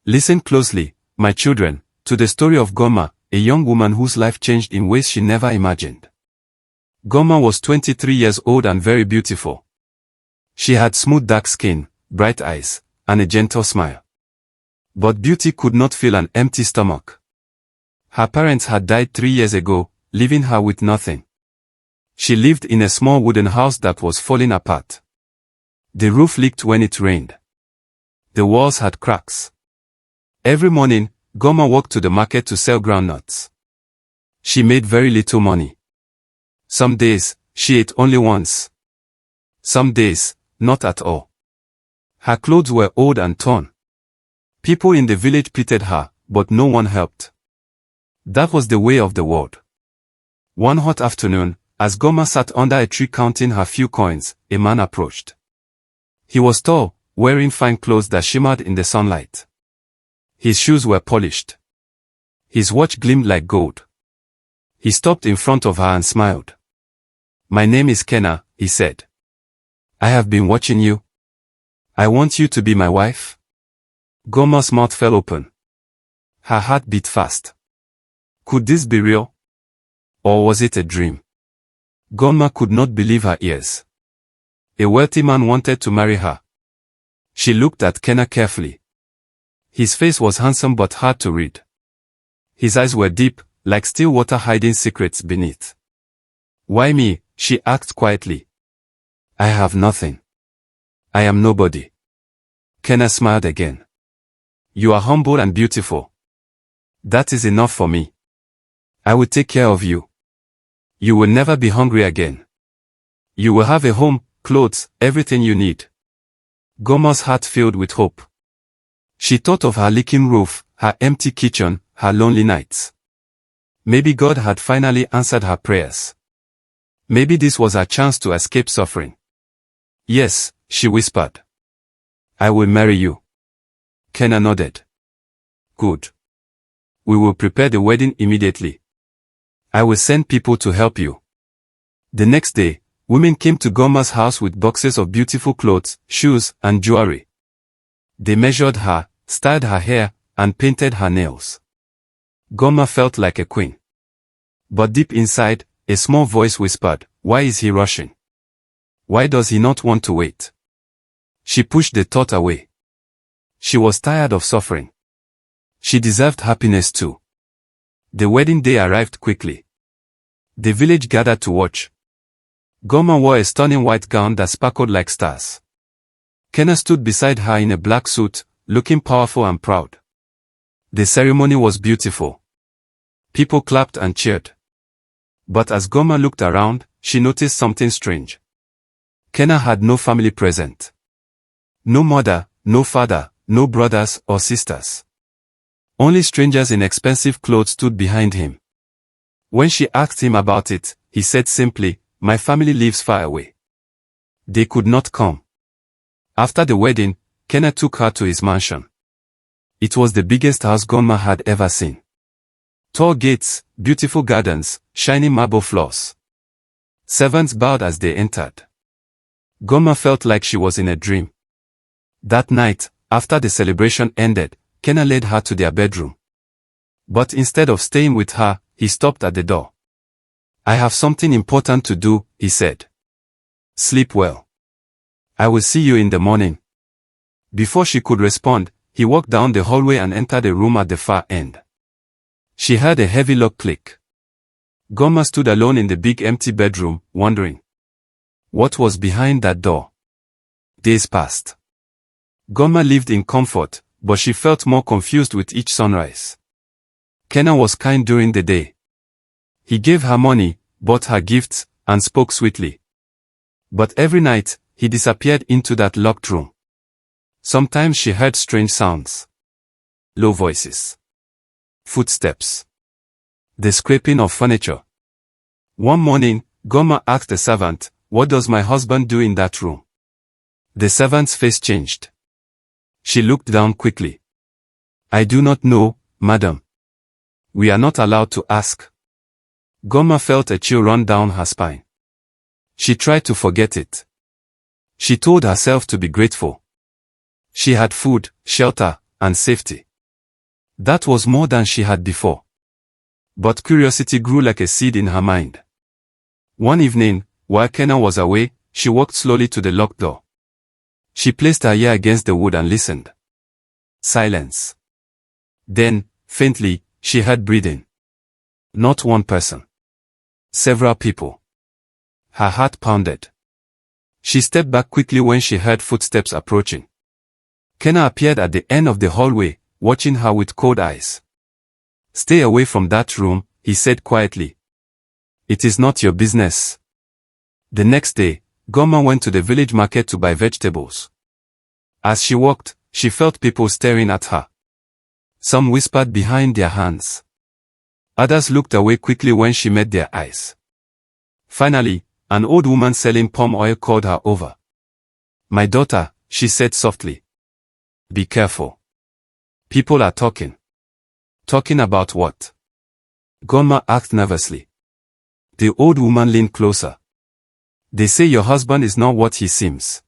Listen closely, my children, to the story of Ugonma, a young woman whose life changed in ways she never imagined. Ugonma was 23 years old and very beautiful. She had smooth dark skin, bright eyes, and a gentle smile. But beauty could not fill an empty stomach. Her parents had died 3 years ago, leaving her with nothing. She lived in a small wooden house that was falling apart. The roof leaked when it rained. The walls had cracks. Every morning, Ugonma walked to the market to sell groundnuts. She made very little money. Some days, she ate only once. Some days, not at all. Her clothes were old and torn. People in the village pitied her, but no one helped. That was the way of the world. One hot afternoon, as Ugonma sat under a tree counting her few coins, a man approached. He was tall, wearing fine clothes that shimmered in the sunlight. His shoes were polished. His watch gleamed like gold. He stopped in front of her and smiled. "My name is Kenna," he said. "I have been watching you. I want you to be my wife." Ugonma's mouth fell open. Her heart beat fast. Could this be real? Or was it a dream? Ugonma could not believe her ears. A wealthy man wanted to marry her. She looked at Kenna carefully. His face was handsome but hard to read. His eyes were deep, like still water hiding secrets beneath. "Why me?" she asked quietly. "I have nothing. I am nobody." Kenna smiled again. "You are humble and beautiful. That is enough for me. I will take care of you. You will never be hungry again. You will have a home, clothes, everything you need." Ugonma's heart filled with hope. She thought of her leaking roof, her empty kitchen, her lonely nights. Maybe God had finally answered her prayers. Maybe this was her chance to escape suffering. "Yes," she whispered. "I will marry you." Kenna nodded. "Good. We will prepare the wedding immediately. I will send people to help you." The next day, women came to Ugonma's house with boxes of beautiful clothes, shoes, and jewelry. They measured her, styled her hair, and painted her nails. Ugonma felt like a queen. But deep inside, a small voice whispered, "Why is he rushing? Why does he not want to wait?" She pushed the thought away. She was tired of suffering. She deserved happiness too. The wedding day arrived quickly. The village gathered to watch. Ugonma wore a stunning white gown that sparkled like stars. Kenna stood beside her in a black suit, looking powerful and proud. The ceremony was beautiful. People clapped and cheered. But as Ugonma looked around, she noticed something strange. Kenna had no family present. No mother, no father, no brothers or sisters. Only strangers in expensive clothes stood behind him. When she asked him about it, he said simply, "My family lives far away. They could not come." After the wedding, Kenna took her to his mansion. It was the biggest house Ugonma had ever seen. Tall gates, beautiful gardens, shining marble floors. Servants bowed as they entered. Ugonma felt like she was in a dream. That night, after the celebration ended, Kenna led her to their bedroom. But instead of staying with her, he stopped at the door. "I have something important to do," he said. "Sleep well. I will see you in the morning." Before she could respond, he walked down the hallway and entered a room at the far end. She heard a heavy lock click. Ugonma stood alone in the big empty bedroom, wondering what was behind that door. Days passed. Ugonma lived in comfort, but she felt more confused with each sunrise. Kenna was kind during the day. He gave her money, bought her gifts, and spoke sweetly. But every night, he disappeared into that locked room. Sometimes she heard strange sounds. Low voices. Footsteps. The scraping of furniture. One morning, Ugonma asked the servant, "What does my husband do in that room?" The servant's face changed. She looked down quickly. "I do not know, madam. We are not allowed to ask." Ugonma felt a chill run down her spine. She tried to forget it. She told herself to be grateful. She had food, shelter, and safety. That was more than she had before. But curiosity grew like a seed in her mind. One evening, while Kenna was away, she walked slowly to the locked door. She placed her ear against the wood and listened. Silence. Then, faintly, she heard breathing. Not one person. Several people. Her heart pounded. She stepped back quickly when she heard footsteps approaching. Kenna appeared at the end of the hallway, watching her with cold eyes. "Stay away from that room," he said quietly. "It is not your business." The next day, Ugonma went to the village market to buy vegetables. As she walked, she felt people staring at her. Some whispered behind their hands. Others looked away quickly when she met their eyes. Finally, an old woman selling palm oil called her over. "My daughter," she said softly. "Be careful. People are talking." "Talking about what?" Ugonma asked nervously. The old woman leaned closer. "They say your husband is not what he seems.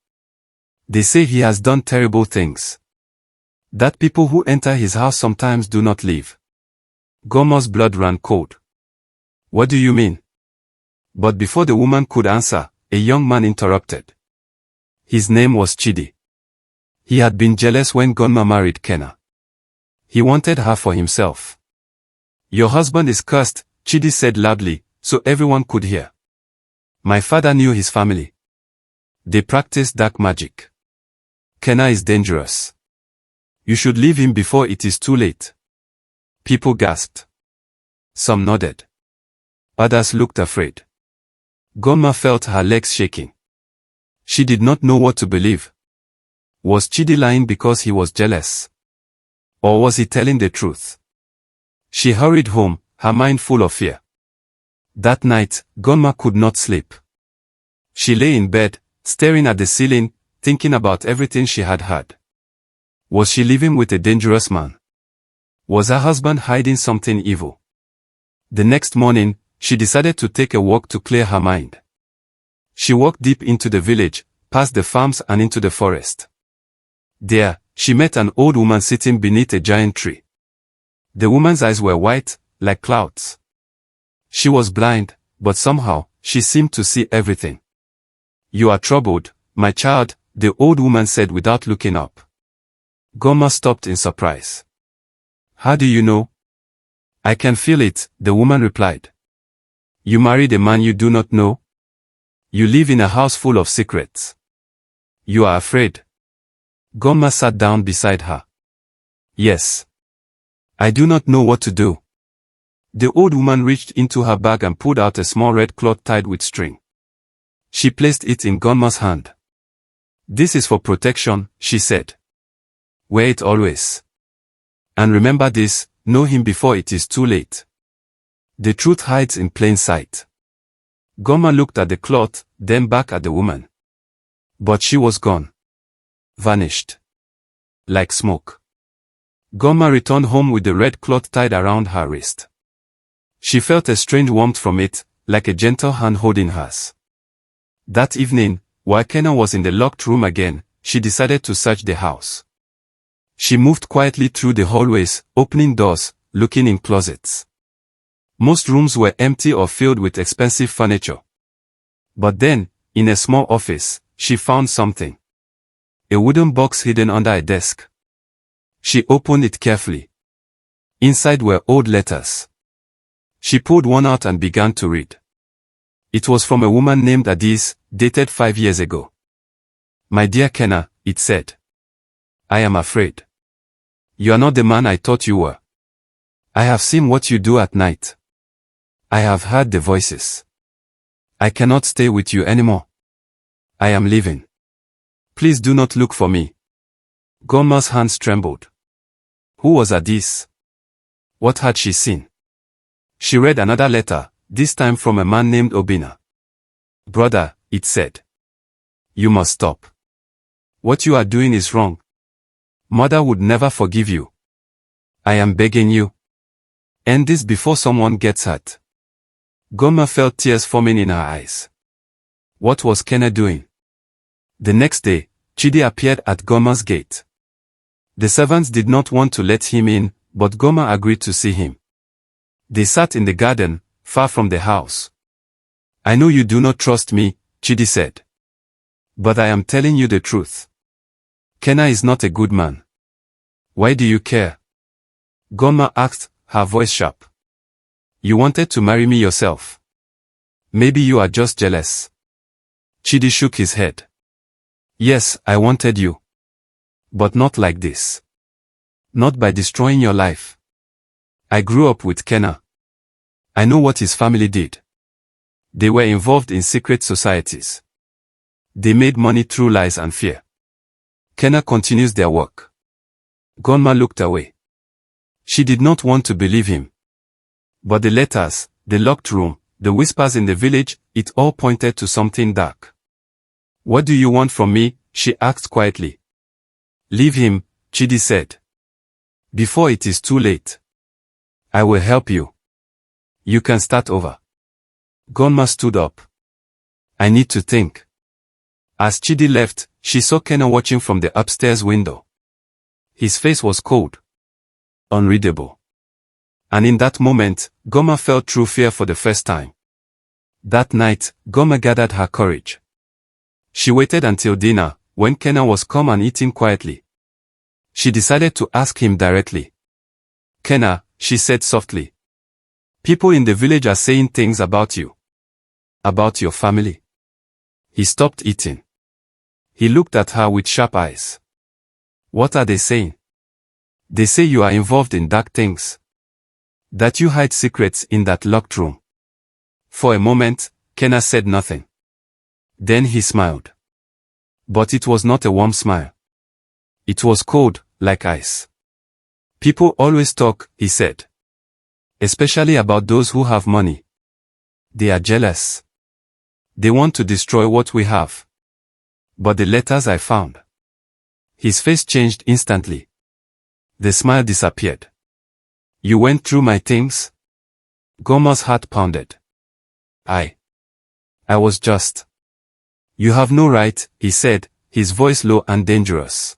They say he has done terrible things. That people who enter his house sometimes do not leave." Ugonma's blood ran cold. "What do you mean?" But before the woman could answer, a young man interrupted. His name was Chidi. He had been jealous when Ugonma married Kenna. He wanted her for himself. "Your husband is cursed," Chidi said loudly, so everyone could hear. "My father knew his family. They practice dark magic. Kenna is dangerous. You should leave him before it is too late." People gasped. Some nodded. Others looked afraid. Ugonma felt her legs shaking. She did not know what to believe. Was Chidi lying because he was jealous? Or was he telling the truth? She hurried home, her mind full of fear. That night, Ugonma could not sleep. She lay in bed, staring at the ceiling, thinking about everything she had heard. Was she living with a dangerous man? Was her husband hiding something evil? The next morning, she decided to take a walk to clear her mind. She walked deep into the village, past the farms and into the forest. There, she met an old woman sitting beneath a giant tree. The woman's eyes were white, like clouds. She was blind, but somehow, she seemed to see everything. "You are troubled, my child," the old woman said without looking up. Ugonma stopped in surprise. "How do you know?" "I can feel it," the woman replied. "You married a man you do not know? You live in a house full of secrets. You are afraid." Ugonma sat down beside her. "Yes. I do not know what to do." The old woman reached into her bag and pulled out a small red cloth tied with string. She placed it in Ugonma's hand. "This is for protection," she said. "Wear it always. And remember this, know him before it is too late. The truth hides in plain sight." Ugonma looked at the cloth, then back at the woman. But she was gone. Vanished. Like smoke. Ugonma returned home with the red cloth tied around her wrist. She felt a strange warmth from it, like a gentle hand holding hers. That evening, while Kenna was in the locked room again, she decided to search the house. She moved quietly through the hallways, opening doors, looking in closets. Most rooms were empty or filled with expensive furniture. But then, in a small office, she found something. A wooden box hidden under a desk. She opened it carefully. Inside were old letters. She pulled one out and began to read. It was from a woman named Adis, dated 5 years ago. "My dear Kenna," it said. "I am afraid. You are not the man I thought you were. I have seen what you do at night. I have heard the voices. I cannot stay with you anymore. I am leaving. Please do not look for me." Ugonma's hands trembled. Who was Adis? What had she seen? She read another letter, this time from a man named Obina. "Brother," it said. "You must stop. What you are doing is wrong. Mother would never forgive you. I am begging you. End this before someone gets hurt." Ugonma felt tears forming in her eyes. What was Kenna doing? The next day, Chidi appeared at Ugonma's gate. The servants did not want to let him in, but Ugonma agreed to see him. They sat in the garden, far from the house. I know you do not trust me, Chidi said. But I am telling you the truth. Kenna is not a good man. Why do you care? Ugonma asked, her voice sharp. You wanted to marry me yourself. Maybe you are just jealous. Chidi shook his head. Yes, I wanted you. But not like this. Not by destroying your life. I grew up with Kenna. I know what his family did. They were involved in secret societies. They made money through lies and fear. Kenna continues their work. Ugonma looked away. She did not want to believe him. But the letters, the locked room, the whispers in the village, it all pointed to something dark. What do you want from me? She asked quietly. Leave him, Chidi said. Before it is too late. I will help you. You can start over. Ugonma stood up. I need to think. As Chidi left, she saw Kenna watching from the upstairs window. His face was cold. Unreadable. And in that moment, Ugonma felt true fear for the first time. That night, Ugonma gathered her courage. She waited until dinner, when Kenna was calm and eating quietly. She decided to ask him directly. Kenna, she said softly. People in the village are saying things about you. About your family. He stopped eating. He looked at her with sharp eyes. What are they saying? They say you are involved in dark things. That you hide secrets in that locked room. For a moment, Kenna said nothing. Then he smiled. But it was not a warm smile. It was cold, like ice. People always talk, he said. Especially about those who have money. They are jealous. They want to destroy what we have. But the letters I found. His face changed instantly. The smile disappeared. You went through my things? Ugonma's heart pounded. I was just. You have no right, he said, his voice low and dangerous.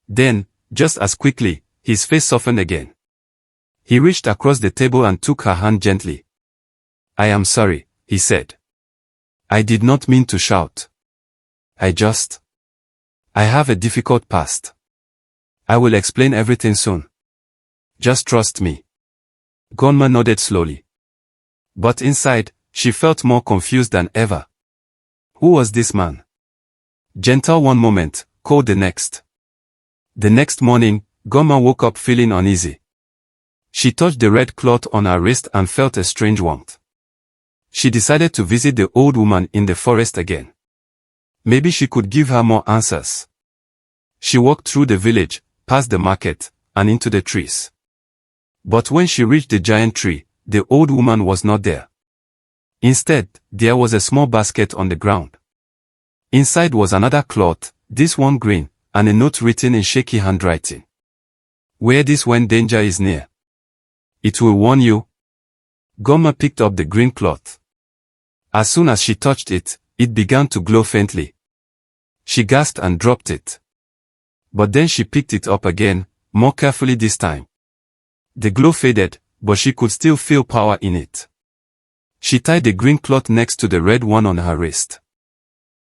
Then, just as quickly, his face softened again. He reached across the table and took her hand gently. I am sorry, he said. I did not mean to shout. I have a difficult past. I will explain everything soon. Just trust me. Ugonma nodded slowly. But inside, she felt more confused than ever. Who was this man? Gentle one moment, cold the next. The next morning, Ugonma woke up feeling uneasy. She touched the red cloth on her wrist and felt a strange warmth. She decided to visit the old woman in the forest again. Maybe she could give her more answers. She walked through the village, past the market, and into the trees. But when she reached the giant tree, the old woman was not there. Instead, there was a small basket on the ground. Inside was another cloth, this one green, and a note written in shaky handwriting. Wear this when danger is near. It will warn you. Ugonma picked up the green cloth. As soon as she touched it, it began to glow faintly. She gasped and dropped it. But then she picked it up again, more carefully this time. The glow faded, but she could still feel power in it. She tied the green cloth next to the red one on her wrist.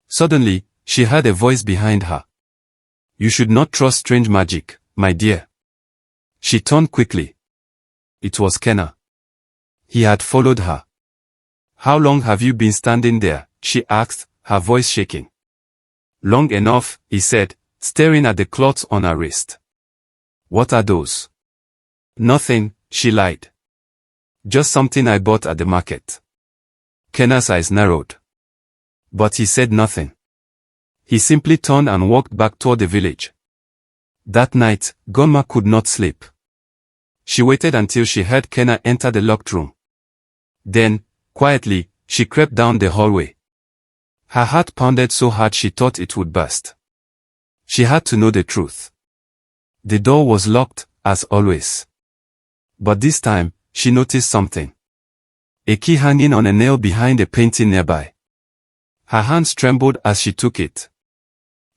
Suddenly, she heard a voice behind her. You should not trust strange magic, my dear. She turned quickly. It was Kenna. He had followed her. How long have you been standing there? She asked, her voice shaking. Long enough, he said, staring at the cloths on her wrist. What are those? Nothing, she lied. Just something I bought at the market. Kenna's eyes narrowed. But he said nothing. He simply turned and walked back toward the village. That night, Ugonma could not sleep. She waited until she heard Kenna enter the locked room. Then, quietly, she crept down the hallway. Her heart pounded so hard she thought it would burst. She had to know the truth. The door was locked, as always. But this time, she noticed something. A key hanging on a nail behind a painting nearby. Her hands trembled as she took it.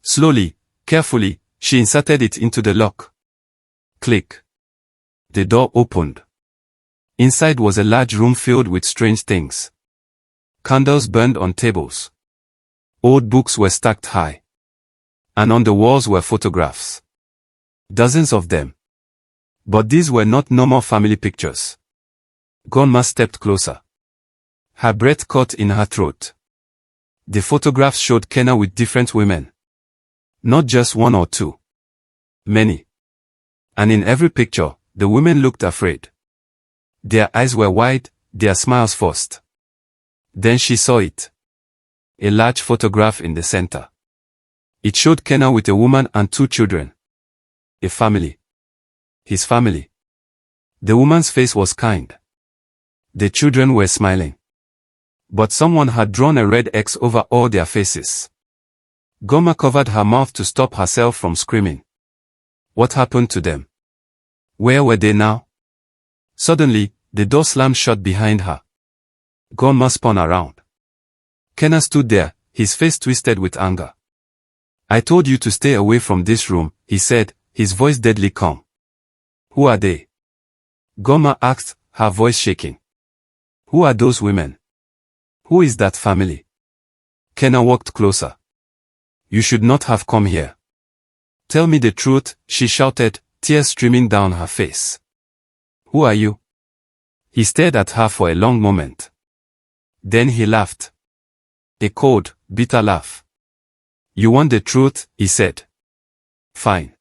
Slowly, carefully, she inserted it into the lock. Click. the door opened. Inside was a large room filled with strange things. Candles burned on tables. Old books were stacked high. And on the walls were photographs. Dozens of them. But these were not normal family pictures. Ugonma stepped closer. Her breath caught in her throat. The photographs showed Kenna with different women. Not just one or two. Many. And in every picture, the women looked afraid. Their eyes were wide, their smiles forced. Then she saw it. A large photograph in the center. It showed Kenna with a woman and two children. A family. His family. The woman's face was kind. The children were smiling. But someone had drawn a red X over all their faces. Ugonma covered her mouth to stop herself from screaming. What happened to them? Where were they now? Suddenly, the door slammed shut behind her. Ugonma spun around. Kenna stood there, his face twisted with anger. I told you to stay away from this room, he said, his voice deadly calm. Who are they? Ugonma asked, her voice shaking. Who are those women? Who is that family? Kenna walked closer. You should not have come here. Tell me the truth, she shouted, tears streaming down her face. Who are you? He stared at her for a long moment. Then he laughed. A cold, bitter laugh. You want the truth, he said. Fine.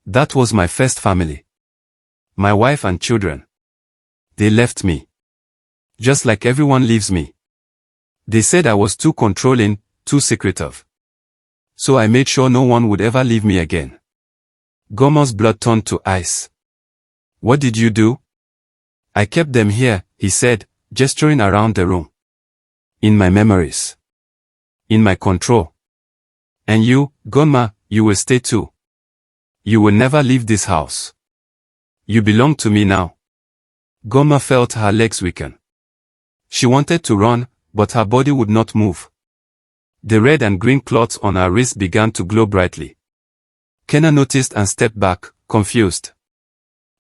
That was my first family. My wife and children. They left me. Just like everyone leaves me. They said I was too controlling, too secretive. So I made sure no one would ever leave me again. Ugonma's blood turned to ice. What did you do? I kept them here, he said, gesturing around the room. In my memories. In my control. And you, Ugonma, you will stay too. You will never leave this house. You belong to me now. Ugonma felt her legs weaken. She wanted to run, but her body would not move. The red and green cloths on her wrist began to glow brightly. Kenna noticed and stepped back, confused.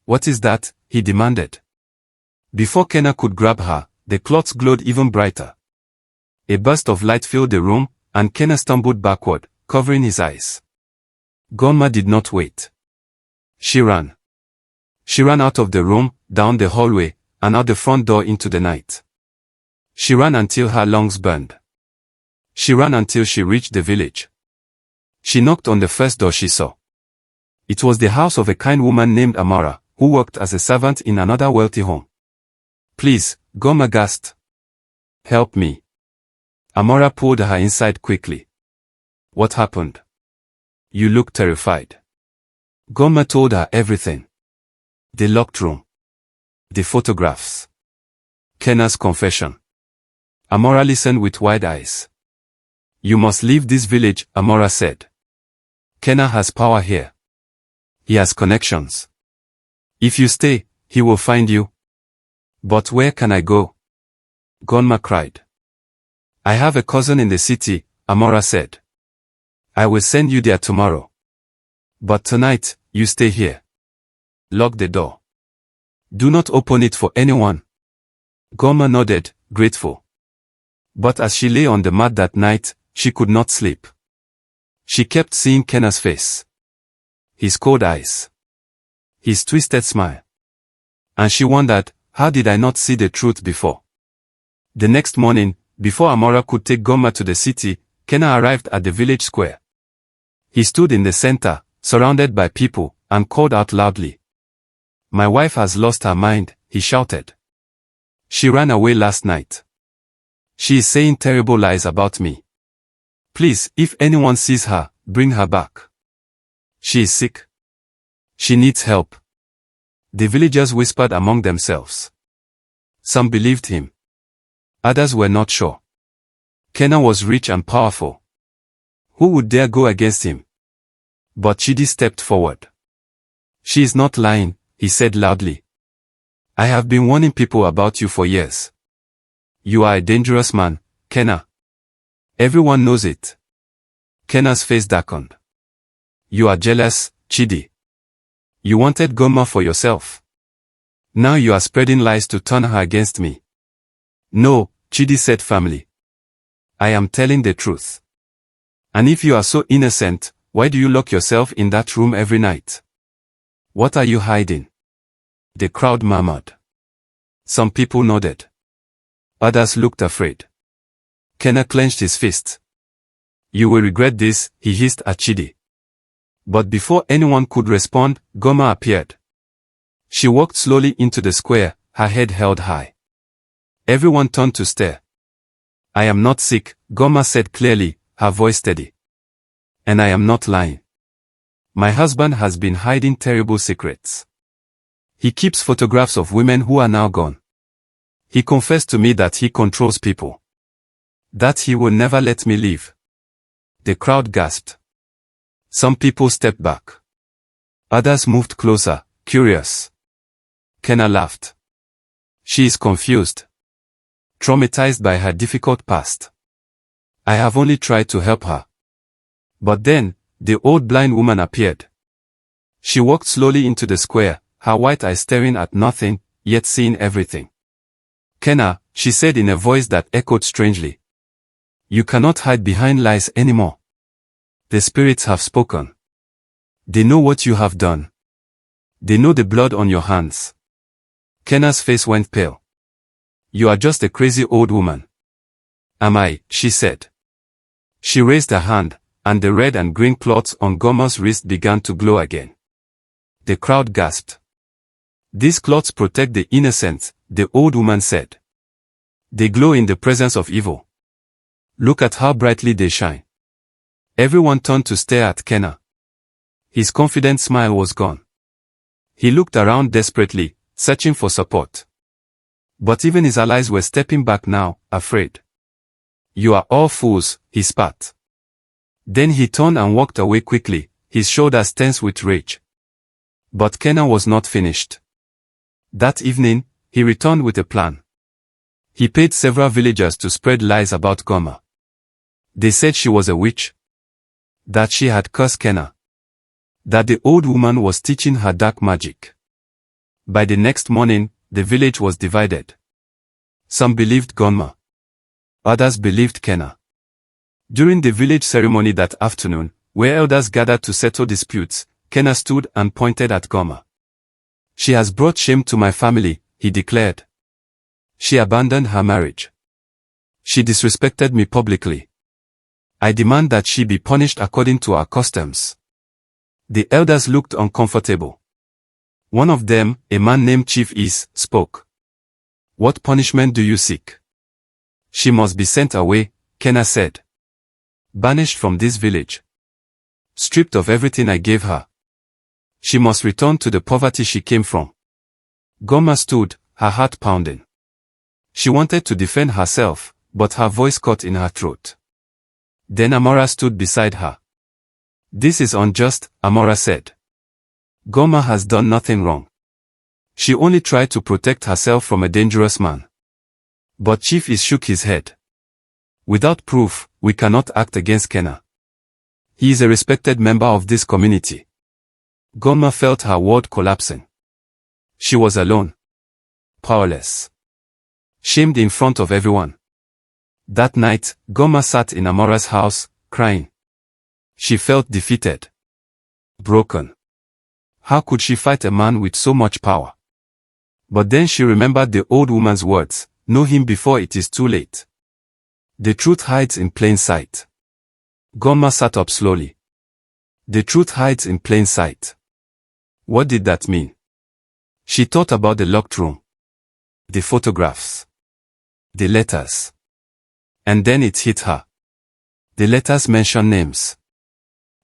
What is that? He demanded. Before Kenna could grab her, the cloths glowed even brighter. A burst of light filled the room, and Kenna stumbled backward, covering his eyes. Ugonma did not wait. She ran. She ran out of the room, down the hallway, and out the front door into the night. She ran until her lungs burned. She ran until she reached the village. She knocked on the first door she saw. It was the house of a kind woman named Amara, who worked as a servant in another wealthy home. Please, Ugonma gasped. Help me. Amara pulled her inside quickly. What happened? You look terrified. Ugonma told her everything. The locked room. The photographs. Kenna's confession. Amara listened with wide eyes. You must leave this village, Amara said. Kenna has power here. He has connections. If you stay, he will find you. But where can I go? Ugonma cried. I have a cousin in the city, Amara said. I will send you there tomorrow. But tonight, you stay here. Lock the door. Do not open it for anyone. Ugonma nodded, grateful. But as she lay on the mat that night, she could not sleep. She kept seeing Kenna's face. His cold eyes. His twisted smile. And she wondered, how did I not see the truth before? The next morning, before Amara could take Ugonma to the city, Kenna arrived at the village square. He stood in the center, surrounded by people, and called out loudly. My wife has lost her mind, he shouted. She ran away last night. She is saying terrible lies about me. Please, if anyone sees her, bring her back. She is sick. She needs help. The villagers whispered among themselves. Some believed him. Others were not sure. Kenna was rich and powerful. Who would dare go against him? But Chidi stepped forward. She is not lying, he said loudly. I have been warning people about you for years. You are a dangerous man, Kenna. Everyone knows it. Kenna's face darkened. You are jealous, Chidi. You wanted Ugonma for yourself. Now you are spreading lies to turn her against me. No, Chidi said firmly. I am telling the truth. And if you are so innocent, why do you lock yourself in that room every night? What are you hiding? The crowd murmured. Some people nodded. Others looked afraid. Kenna clenched his fist. You will regret this, he hissed at Chidi. But before anyone could respond, Ugonma appeared. She walked slowly into the square, her head held high. Everyone turned to stare. I am not sick, Ugonma said clearly, her voice steady. And I am not lying. My husband has been hiding terrible secrets. He keeps photographs of women who are now gone. He confessed to me that he controls people. That he will never let me leave. The crowd gasped. Some people stepped back. Others moved closer, curious. Kenna laughed. She is confused. Traumatized by her difficult past. I have only tried to help her. But then, the old blind woman appeared. She walked slowly into the square, her white eyes staring at nothing, yet seeing everything. Kenna, she said in a voice that echoed strangely. You cannot hide behind lies anymore. The spirits have spoken. They know what you have done. They know the blood on your hands. Kenna's face went pale. You are just a crazy old woman. Am I? She said. She raised her hand, and the red and green cloths on Ugonma's wrist began to glow again. The crowd gasped. These cloths protect the innocent, the old woman said. They glow in the presence of evil. Look at how brightly they shine. Everyone turned to stare at Kenna. His confident smile was gone. He looked around desperately, searching for support. But even his allies were stepping back now, afraid. You are all fools, he spat. Then he turned and walked away quickly, his shoulders tense with rage. But Kenna was not finished. That evening, he returned with a plan. He paid several villagers to spread lies about Ugonma. They said she was a witch. That she had cursed Kenna. That the old woman was teaching her dark magic. By the next morning, the village was divided. Some believed Ugonma. Others believed Kenna. During the village ceremony that afternoon, where elders gathered to settle disputes, Kenna stood and pointed at Ugonma. She has brought shame to my family, he declared. She abandoned her marriage. She disrespected me publicly. I demand that she be punished according to our customs. The elders looked uncomfortable. One of them, a man named Chief Is, spoke. What punishment do you seek? She must be sent away, Kenna said. Banished from this village. Stripped of everything I gave her. She must return to the poverty she came from. Ugonma stood, her heart pounding. She wanted to defend herself, but her voice caught in her throat. Then Amora stood beside her. This is unjust, Amora said. Ugonma has done nothing wrong. She only tried to protect herself from a dangerous man. But Chief Is shook his head. Without proof, we cannot act against Kenna. He is a respected member of this community. Ugonma felt her world collapsing. She was alone. Powerless. Shamed in front of everyone. That night, Ugonma sat in Amora's house, crying. She felt defeated. Broken. How could she fight a man with so much power? But then she remembered the old woman's words, know him before it is too late. The truth hides in plain sight. Ugonma sat up slowly. The truth hides in plain sight. What did that mean? She thought about the locked room. The photographs. The letters. And then it hit her. The letters mention names.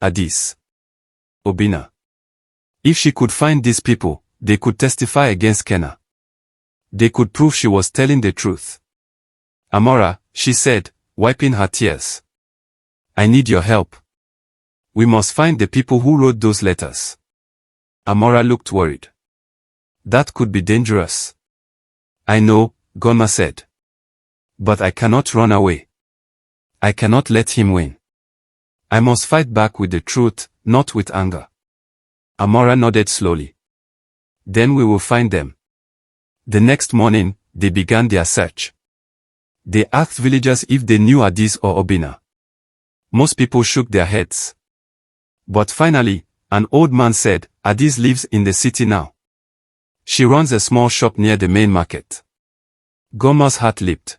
Adis. Obina. If she could find these people, they could testify against Kenna. They could prove she was telling the truth. Amora, she said, wiping her tears. I need your help. We must find the people who wrote those letters. Amora looked worried. That could be dangerous. I know, Ugonma said. But I cannot run away. I cannot let him win. I must fight back with the truth, not with anger. Amora nodded slowly. Then we will find them. The next morning, they began their search. They asked villagers if they knew Adis or Obina. Most people shook their heads. But finally, an old man said, Adis lives in the city now. She runs a small shop near the main market. Goma's heart leaped.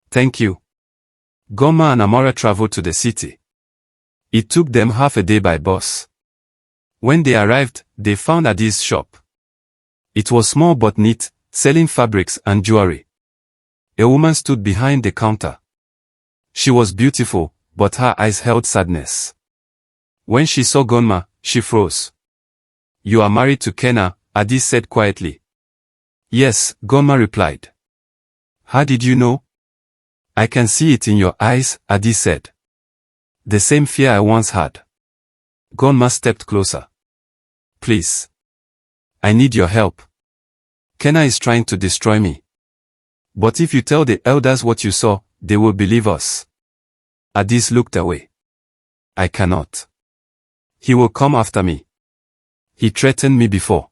Thank you. Goma and Amora traveled to the city. It took them half a day by bus. When they arrived, they found Adis' shop. It was small but neat, selling fabrics and jewelry. A woman stood behind the counter. She was beautiful, but her eyes held sadness. When she saw Ugonma, she froze. You are married to Kenna, Adis said quietly. Yes, Ugonma replied. How did you know? I can see it in your eyes, Adis said. The same fear I once had. Ugonma stepped closer. Please. I need your help. Kenna is trying to destroy me. But if you tell the elders what you saw, they will believe us. Adis looked away. I cannot. He will come after me. He threatened me before.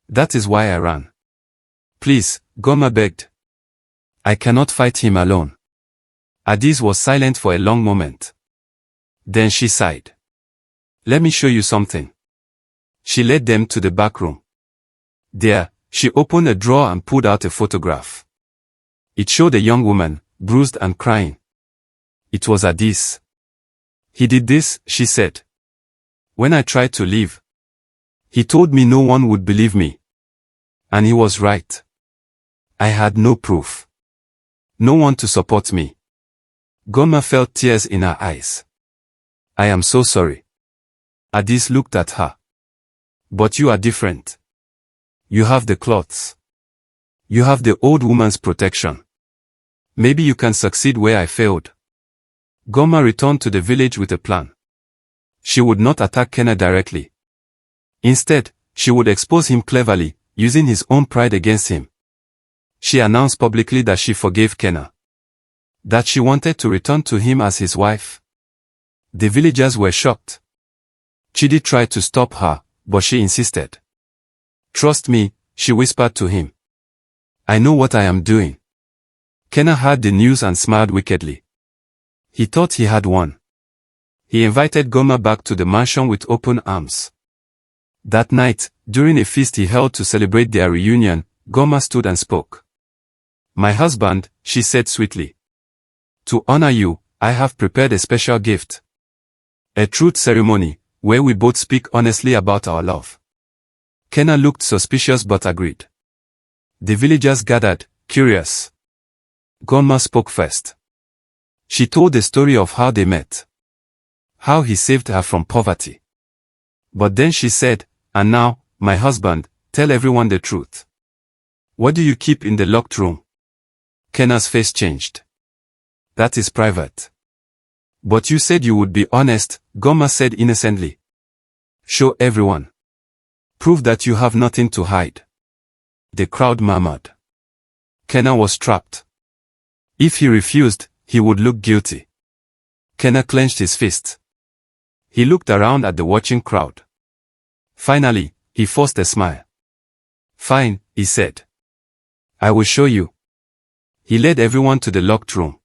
That is why I ran. Please, Ugonma begged. I cannot fight him alone. Adis was silent for a long moment. Then she sighed. Let me show you something. She led them to the back room. There, she opened a drawer and pulled out a photograph. It showed a young woman, bruised and crying. It was Adis. He did this, she said. When I tried to leave, he told me no one would believe me. And he was right. I had no proof. No one to support me. Ugonma felt tears in her eyes. I am so sorry. Adis looked at her. But you are different. You have the cloths. You have the old woman's protection. Maybe you can succeed where I failed. Ugonma returned to the village with a plan. She would not attack Kenna directly. Instead, she would expose him cleverly, using his own pride against him. She announced publicly that she forgave Kenna. That she wanted to return to him as his wife. The villagers were shocked. Chidi tried to stop her, but she insisted. Trust me, she whispered to him. I know what I am doing. Kenna heard the news and smiled wickedly. He thought he had won. He invited Ugonma back to the mansion with open arms. That night, during a feast he held to celebrate their reunion, Ugonma stood and spoke. My husband, she said sweetly. To honor you, I have prepared a special gift. A truth ceremony, where we both speak honestly about our love. Kenna looked suspicious but agreed. The villagers gathered, curious. Ugonma spoke first. She told the story of how they met. How he saved her from poverty. But then she said, and now, my husband, tell everyone the truth. What do you keep in the locked room? Kenna's face changed. That is private. But you said you would be honest, Ugonma said innocently. Show everyone. Prove that you have nothing to hide. The crowd murmured. Kenna was trapped. If he refused, he would look guilty. Kenna clenched his fist. He looked around at the watching crowd. Finally, he forced a smile. Fine, he said. I will show you. He led everyone to the locked room.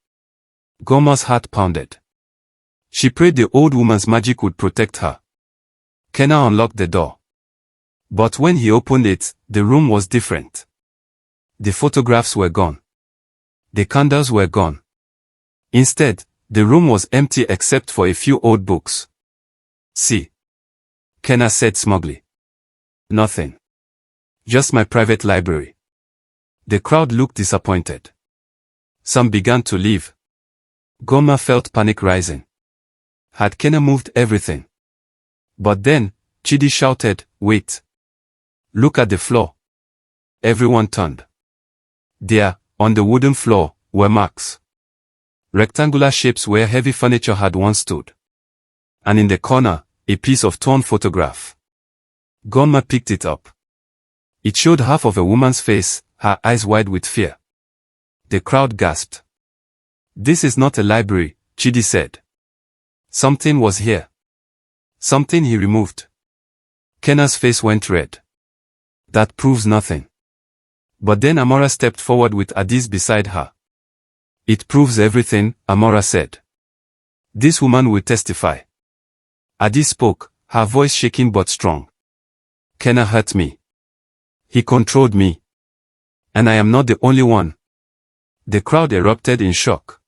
Ugonma's heart pounded. She prayed the old woman's magic would protect her. Kenna unlocked the door. But when he opened it, the room was different. The photographs were gone. The candles were gone. Instead, the room was empty except for a few old books. See. Kenna said smugly. Nothing. Just my private library. The crowd looked disappointed. Some began to leave. Ugonma felt panic rising. Had Kenna moved everything? But then, Chidi shouted, wait. Look at the floor. Everyone turned. There, on the wooden floor, were marks. Rectangular shapes where heavy furniture had once stood. And in the corner, a piece of torn photograph. Ugonma picked it up. It showed half of a woman's face, her eyes wide with fear. The crowd gasped. This is not a library, Chidi said. Something was here. Something he removed. Kenna's face went red. That proves nothing. But then Amora stepped forward with Adis beside her. It proves everything, Amora said. This woman will testify. Adis spoke, her voice shaking but strong. Kenna hurt me. He controlled me. And I am not the only one. The crowd erupted in shock.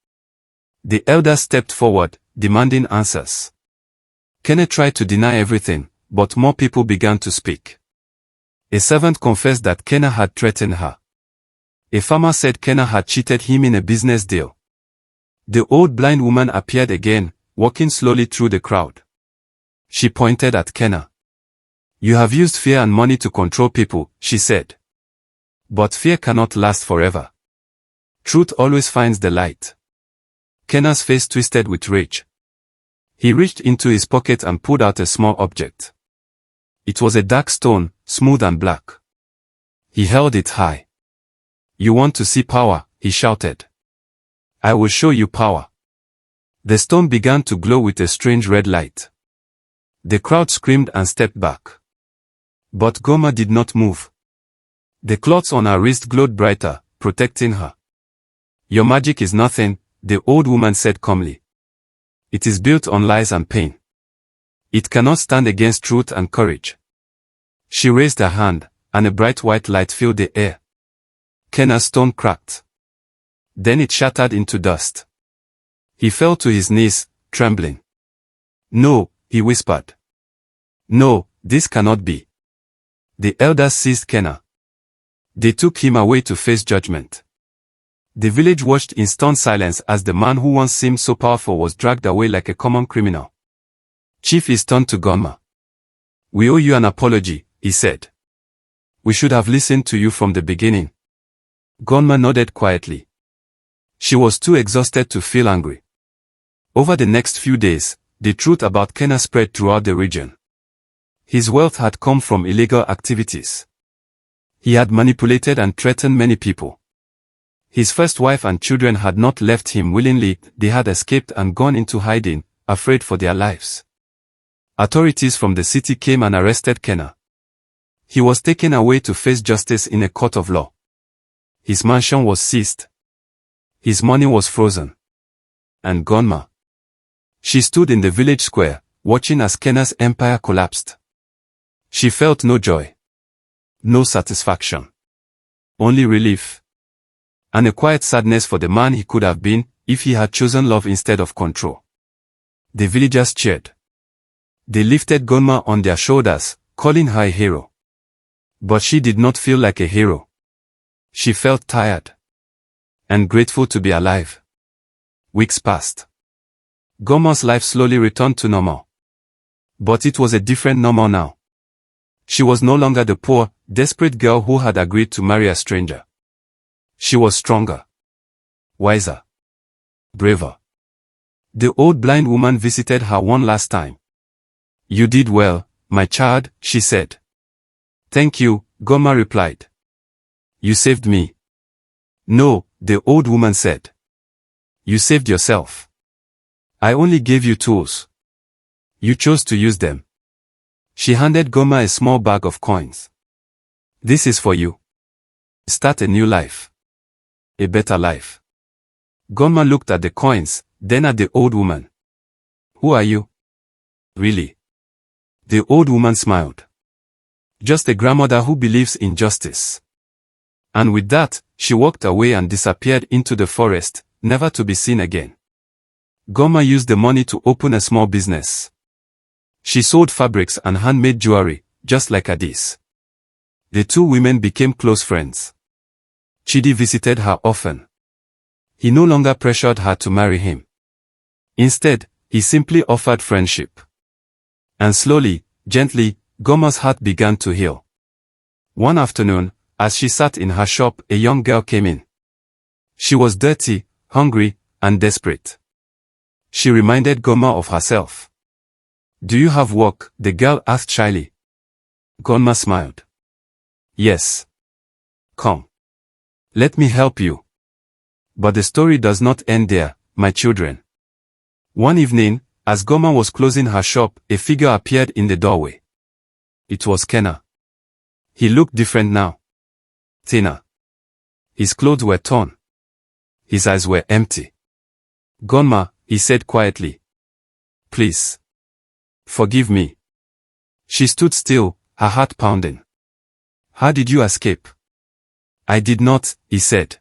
The elders stepped forward, demanding answers. Kenna tried to deny everything, but more people began to speak. A servant confessed that Kenna had threatened her. A farmer said Kenna had cheated him in a business deal. The old blind woman appeared again, walking slowly through the crowd. She pointed at Kenna. You have used fear and money to control people, she said. But fear cannot last forever. Truth always finds the light. Kenna's face twisted with rage. He reached into his pocket and pulled out a small object. It was a dark stone, smooth and black. He held it high. You want to see power, he shouted. I will show you power. The stone began to glow with a strange red light. The crowd screamed and stepped back. But Ugonma did not move. The cloths on her wrist glowed brighter, protecting her. Your magic is nothing, the old woman said calmly. It is built on lies and pain. It cannot stand against truth and courage. She raised her hand, and a bright white light filled the air. Kenna's stone cracked. Then it shattered into dust. He fell to his knees, trembling. No, he whispered. No, this cannot be. The elders seized Kenna. They took him away to face judgment. The village watched in stunned silence as the man who once seemed so powerful was dragged away like a common criminal. Chief is turned to Ugonma. We owe you an apology, he said. We should have listened to you from the beginning. Ugonma nodded quietly. She was too exhausted to feel angry. Over the next few days, the truth about Kenna spread throughout the region. His wealth had come from illegal activities. He had manipulated and threatened many people. His first wife and children had not left him willingly, they had escaped and gone into hiding, afraid for their lives. Authorities from the city came and arrested Kenna. He was taken away to face justice in a court of law. His mansion was seized. His money was frozen. And Ugonma. She stood in the village square, watching as Kenna's empire collapsed. She felt no joy. No satisfaction. Only relief. And a quiet sadness for the man he could have been, if he had chosen love instead of control. The villagers cheered. They lifted Ugonma on their shoulders, calling her a hero. But she did not feel like a hero. She felt tired. And grateful to be alive. Weeks passed. Ugonma's life slowly returned to normal. But it was a different normal now. She was no longer the poor, desperate girl who had agreed to marry a stranger. She was stronger. Wiser. Braver. The old blind woman visited her one last time. You did well, my child, she said. Thank you, Ugonma replied. You saved me. No, the old woman said. You saved yourself. I only gave you tools. You chose to use them. She handed Ugonma a small bag of coins. This is for you. Start a new life. A better life. Ugonma looked at the coins, then at the old woman. Who are you? Really? The old woman smiled. Just a grandmother who believes in justice. And with that, she walked away and disappeared into the forest, never to be seen again. Ugonma used the money to open a small business. She sold fabrics and handmade jewelry, just like Adis. The two women became close friends. Chidi visited her often. He no longer pressured her to marry him. Instead, he simply offered friendship. And slowly, gently, Ugonma's heart began to heal. One afternoon, as she sat in her shop, a young girl came in. She was dirty, hungry, and desperate. She reminded Ugonma of herself. Do you have work? The girl asked shyly. Ugonma smiled. Yes. Come. Let me help you. But the story does not end there, my children. One evening, as Ugonma was closing her shop, a figure appeared in the doorway. It was Kenna. He looked different now. Thinner. His clothes were torn. His eyes were empty. Ugonma, he said quietly. Please. Forgive me. She stood still, her heart pounding. How did you escape? I did not, he said.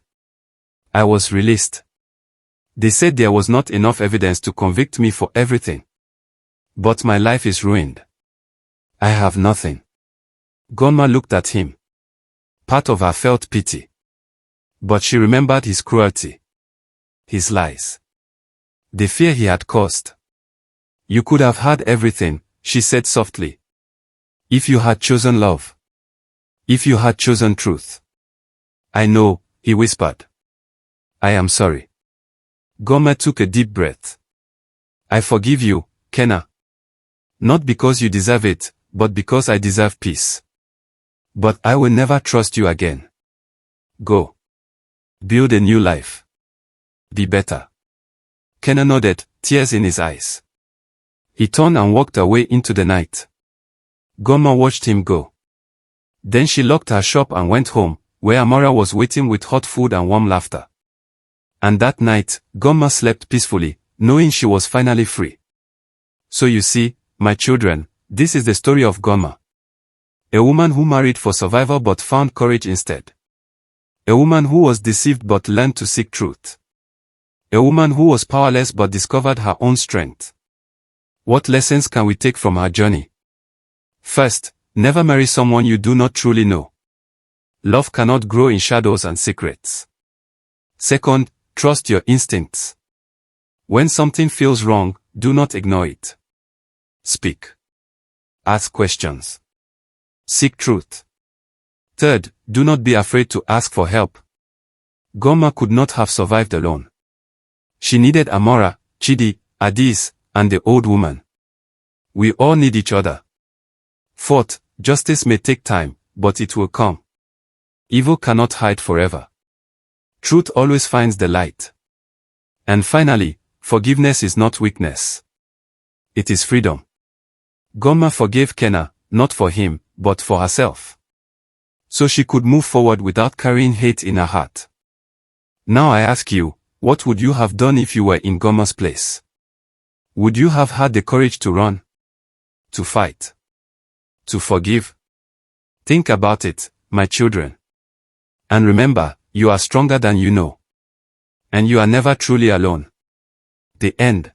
I was released. They said there was not enough evidence to convict me for everything. But my life is ruined. I have nothing. Ugonma looked at him. Part of her felt pity. But she remembered his cruelty. His lies. The fear he had caused. You could have had everything, she said softly. If you had chosen love. If you had chosen truth. I know, he whispered. I am sorry. Ugonma took a deep breath. I forgive you, Kenna. Not because you deserve it, but because I deserve peace. But I will never trust you again. Go. Build a new life. Be better. Kenna nodded, tears in his eyes. He turned and walked away into the night. Ugonma watched him go. Then she locked her shop and went home, where Amora was waiting with hot food and warm laughter. And that night, Ugonma slept peacefully, knowing she was finally free. So you see, my children, this is the story of Ugonma. A woman who married for survival but found courage instead. A woman who was deceived but learned to seek truth. A woman who was powerless but discovered her own strength. What lessons can we take from her journey? First, never marry someone you do not truly know. Love cannot grow in shadows and secrets. Second, trust your instincts. When something feels wrong, do not ignore it. Speak. Ask questions. Seek truth. Third, do not be afraid to ask for help. Ugonma could not have survived alone. She needed Amora, Chidi, Adis, and the old woman. We all need each other. Fourth, justice may take time, but it will come. Evil cannot hide forever. Truth always finds the light. And finally, forgiveness is not weakness. It is freedom. Ugonma forgave Kenna, not for him, but for herself. So she could move forward without carrying hate in her heart. Now I ask you, what would you have done if you were in Ugonma's place? Would you have had the courage to run? To fight? To forgive? Think about it, my children. And remember, you are stronger than you know. And you are never truly alone. The end.